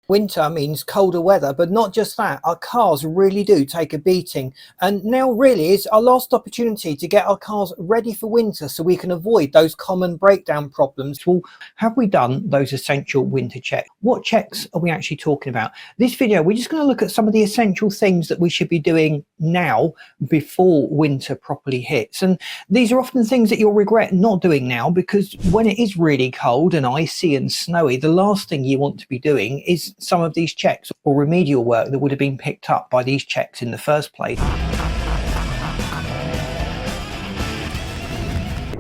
Winter means colder weather, but not just that, our cars really do take a beating. And now really is our last opportunity to get our cars ready for winter so we can avoid those common breakdown problems. Well, have we done those essential winter checks? What checks are we actually talking about? This video, we're just going to look at some of the essential things that we should be doing now before winter properly hits. And these are often things that you'll regret not doing now, because when it is really cold and icy and snowy, the last thing you want to be doing is some of these checks or remedial work that would have been picked up by these checks in the first place.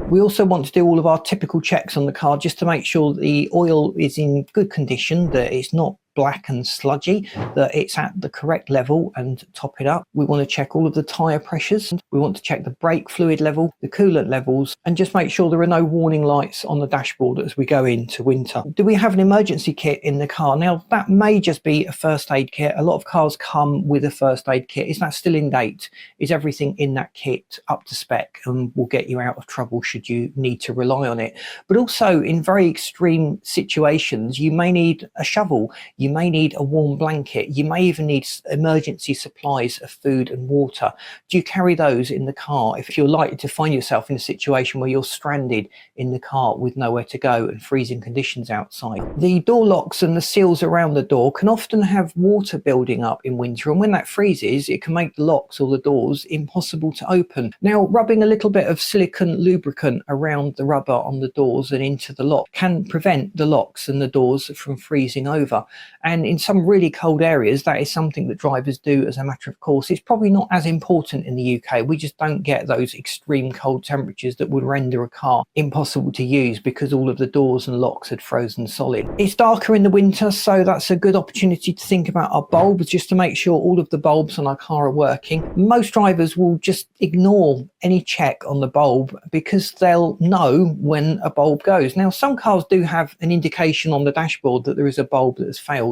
We also want to do all of our typical checks on the car just to make sure the oil is in good condition, that it's not black and sludgy, that it's at the correct level, and top it up. We want to check all of the tyre pressures. We want to check the brake fluid level, the coolant levels, and just make sure there are no warning lights on the dashboard as we go into winter. Do we have an emergency kit in the car? Now, that may just be a first aid kit. A lot of cars come with a first aid kit. Is that still in date? Is everything in that kit up to spec and will get you out of trouble should you need to rely on it? But also, in very extreme situations, you may need a shovel. You may need a warm blanket. You may even need emergency supplies of food and water. Do you carry those in the car if you're likely to find yourself in a situation where you're stranded in the car with nowhere to go and freezing conditions outside? The door locks and the seals around the door can often have water building up in winter, and when that freezes, it can make the locks or the doors impossible to open. Now, rubbing a little bit of silicone lubricant around the rubber on the doors and into the lock can prevent the locks and the doors from freezing over. And in some really cold areas, that is something that drivers do as a matter of course. It's probably not as important in the UK. We just don't get those extreme cold temperatures that would render a car impossible to use because all of the doors and locks had frozen solid. It's darker in the winter, so that's a good opportunity to think about our bulbs, just to make sure all of the bulbs on our car are working. Most drivers will just ignore any check on the bulb because they'll know when a bulb goes. Now, some cars do have an indication on the dashboard that there is a bulb that has failed,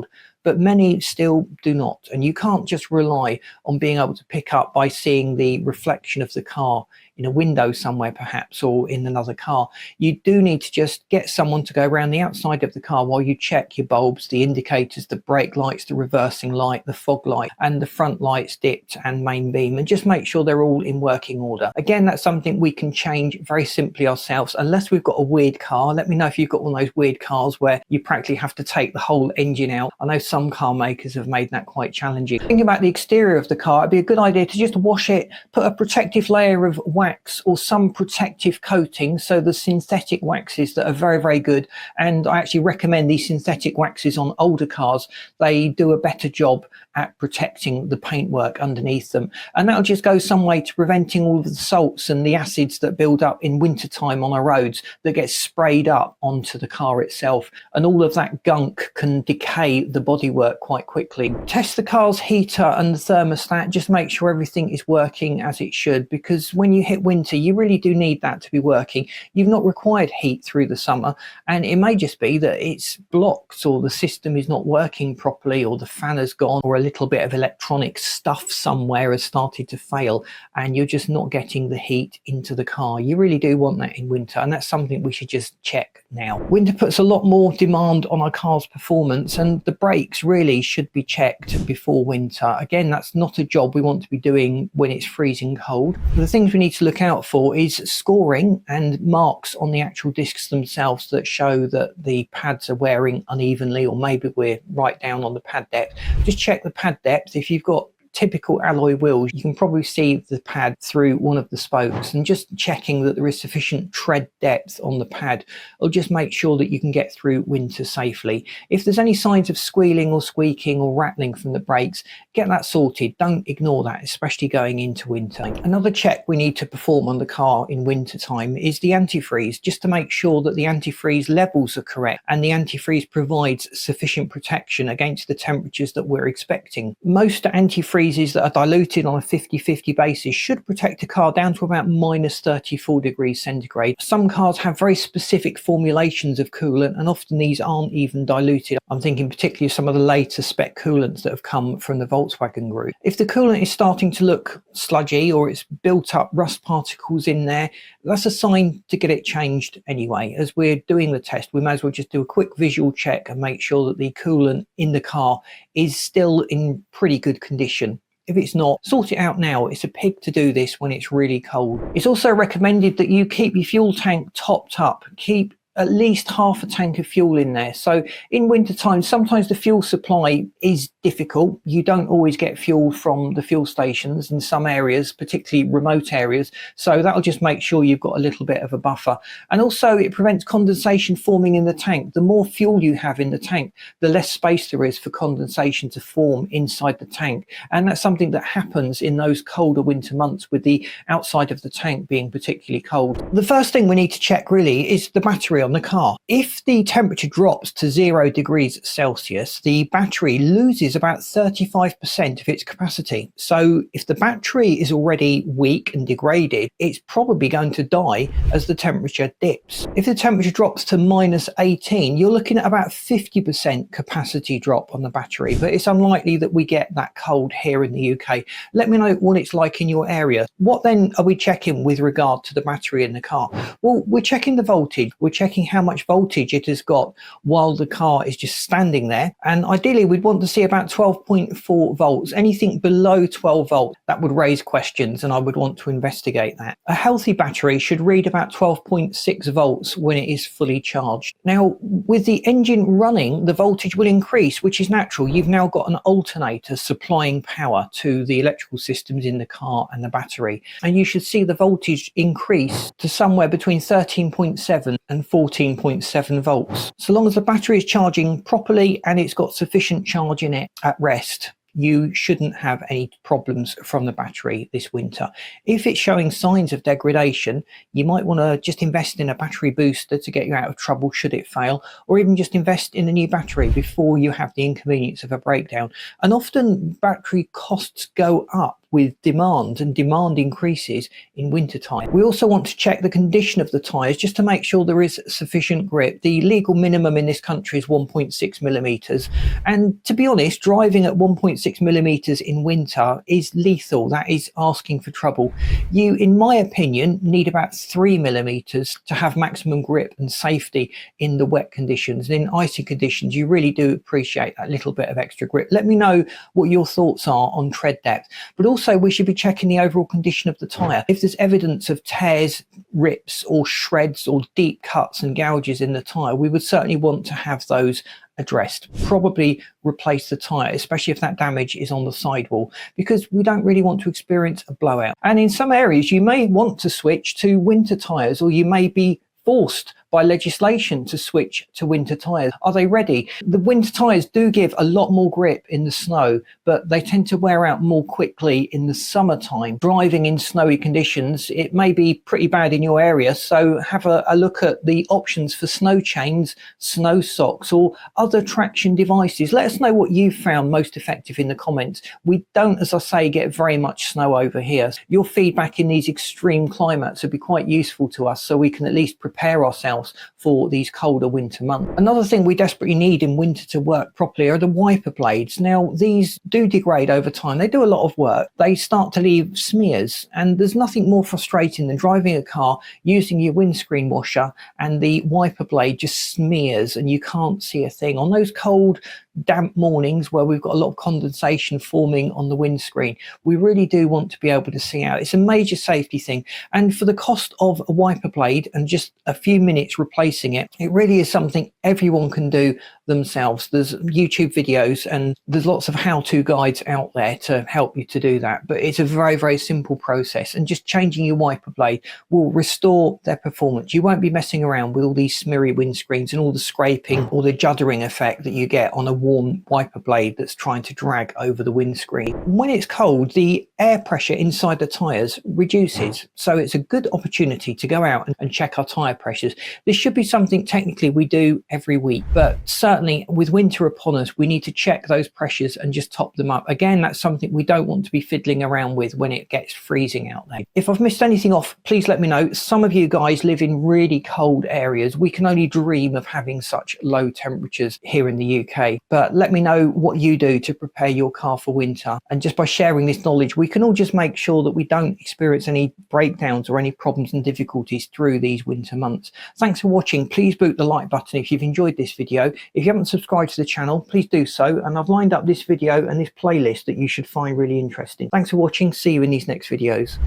but many still do not. And you can't just rely on being able to pick up by seeing the reflection of the car in a window somewhere perhaps, or in another car. You do need to just get someone to go around the outside of the car while you check your bulbs, the indicators, the brake lights, the reversing light, the fog light, and the front lights, dipped and main beam, and just make sure they're all in working order. Again, that's something we can change very simply ourselves, unless we've got a weird car. Let me know if you've got one of those weird cars where you practically have to take the whole engine out. I know some car makers have made that quite challenging. Thinking about the exterior of the car, it'd be a good idea to just wash it, put a protective layer of wax or some protective coating. So the synthetic waxes that are very, very good, and I actually recommend these synthetic waxes on older cars. They do a better job at protecting the paintwork underneath them, and that'll just go some way to preventing all of the salts and the acids that build up in wintertime on our roads that get sprayed up onto the car itself, and all of that gunk can decay the bodywork quite quickly. Test the car's heater and the thermostat. Just make sure everything is working as it should, because when you hit winter, you really do need that to be working. You've not required heat through the summer, and it may just be that it's blocked, or the system is not working properly, or the fan has gone, or a little bit of electronic stuff somewhere has started to fail, and you're just not getting the heat into the car. You really do want that in winter, and that's something we should just check now. Winter puts a lot more demand on our car's performance, and the brakes really should be checked before winter. Again, that's not a job we want to be doing when it's freezing cold. The things we need to look out for is scoring and marks on the actual discs themselves that show that the pads are wearing unevenly, or maybe we're right down on the pad depth. Just check the pad depth. If you've got typical alloy wheels, you can probably see the pad through one of the spokes, and just checking that there is sufficient tread depth on the pad will just make sure that you can get through winter safely. If there's any signs of squealing or squeaking or rattling from the brakes, get that sorted. Don't ignore that, especially going into winter. Another check we need to perform on the car in winter time is the antifreeze, just to make sure that the antifreeze levels are correct and the antifreeze provides sufficient protection against the temperatures that we're expecting. Most antifreeze antifreezes that are diluted on a 50-50 basis should protect a car down to about minus 34 degrees centigrade. Some cars have very specific formulations of coolant, and often these aren't even diluted. I'm thinking particularly of some of the later spec coolants that have come from the Volkswagen group. If the coolant is starting to look sludgy or it's built up rust particles in there, that's a sign to get it changed anyway. As we're doing the test, we may as well just do a quick visual check and make sure that the coolant in the car is still in pretty good condition. If it's not, sort it out now. It's a pig to do this when it's really cold. It's also recommended that you keep your fuel tank topped up. Keep at least half a tank of fuel in there. So in winter time, sometimes the fuel supply is difficult. You don't always get fuel from the fuel stations in some areas, particularly remote areas. So that'll just make sure you've got a little bit of a buffer. And also it prevents condensation forming in the tank. The more fuel you have in the tank, the less space there is for condensation to form inside the tank. And that's something that happens in those colder winter months with the outside of the tank being particularly cold. The first thing we need to check really is the battery on the car. If the temperature drops to 0 degrees Celsius, the battery loses about 35% of its capacity. So if the battery is already weak and degraded, it's probably going to die as the temperature dips. If the temperature drops to minus 18, you're looking at about 50% capacity drop on the battery, but it's unlikely that we get that cold here in the UK. Let me know what it's like in your area. What then are we checking with regard to the battery in the car? Well, we're checking the voltage. We're checking how much voltage it has got while the car is just standing there, and ideally we'd want to see about 12.4 volts. Anything below 12 volts, that would raise questions and I would want to investigate that. A healthy battery should read about 12.6 volts when it is fully charged. Now with the engine running, the voltage will increase, which is natural. You've now got an alternator supplying power to the electrical systems in the car and the battery, and you should see the voltage increase to somewhere between 13.7 and 14.7 volts. So long as the battery is charging properly and it's got sufficient charge in it at rest, you shouldn't have any problems from the battery this winter. If it's showing signs of degradation, you might want to just invest in a battery booster to get you out of trouble should it fail, or even just invest in a new battery before you have the inconvenience of a breakdown. And often battery costs go up with demand, and demand increases in wintertime. We also want to check the condition of the tyres just to make sure there is sufficient grip. The legal minimum in this country is 1.6 millimeters, and to be honest, driving at 1.6 millimeters in winter is lethal. That is asking for trouble. You, in my opinion, need about 3 millimeters to have maximum grip and safety in the wet conditions. And in icy conditions, you really do appreciate that little bit of extra grip. Let me know what your thoughts are on tread depth, but also we should be checking the overall condition of the tyre. If there's evidence of tears, rips or shreds or deep cuts and gouges in the tyre, we would certainly want to have those addressed. Probably replace the tyre, especially if that damage is on the sidewall, because we don't really want to experience a blowout. And in some areas you may want to switch to winter tyres, or you may be forced by legislation to switch to winter tyres. Are they ready? The winter tyres do give a lot more grip in the snow, but they tend to wear out more quickly in the summertime. Driving in snowy conditions, it may be pretty bad in your area, so have a look at the options for snow chains, snow socks, or other traction devices. Let us know what you've found most effective in the comments. We don't, as I say, get very much snow over here. Your feedback in these extreme climates would be quite useful to us, so we can at least prepare ourselves for these colder winter months. Another thing we desperately need in winter to work properly are the wiper blades. Now, these do degrade over time. They do a lot of work. They start to leave smears, and there's nothing more frustrating than driving a car, using your windscreen washer, and the wiper blade just smears and you can't see a thing. On those cold, damp mornings where we've got a lot of condensation forming on the windscreen, we really do want to be able to see out. It's a major safety thing, and for the cost of a wiper blade and just a few minutes replacing it, it really is something everyone can do themselves. There's YouTube videos and there's lots of how-to guides out there to help you to do that, but it's a very, very simple process, and just changing your wiper blade will restore their performance. You won't be messing around with all these smeary windscreens and all the scraping or the juddering effect that you get on a warm wiper blade that's trying to drag over the windscreen. When it's cold, the air pressure inside the tyres reduces. So it's a good opportunity to go out and check our tyre pressures. This should be something technically we do every week, but certainly with winter upon us, we need to check those pressures and just top them up. Again, that's something we don't want to be fiddling around with when it gets freezing out there. If I've missed anything off, please let me know. Some of you guys live in really cold areas. We can only dream of having such low temperatures here in the UK, but let me know what you do to prepare your car for winter. And just by sharing this knowledge, we can all just make sure that we don't experience any breakdowns or any problems and difficulties through these winter months. Thanks for watching. Please boot the like button if you've enjoyed this video. If you haven't subscribed to the channel, please do so, and I've lined up this video and this playlist that you should find really interesting. Thanks for watching. See you in these next videos.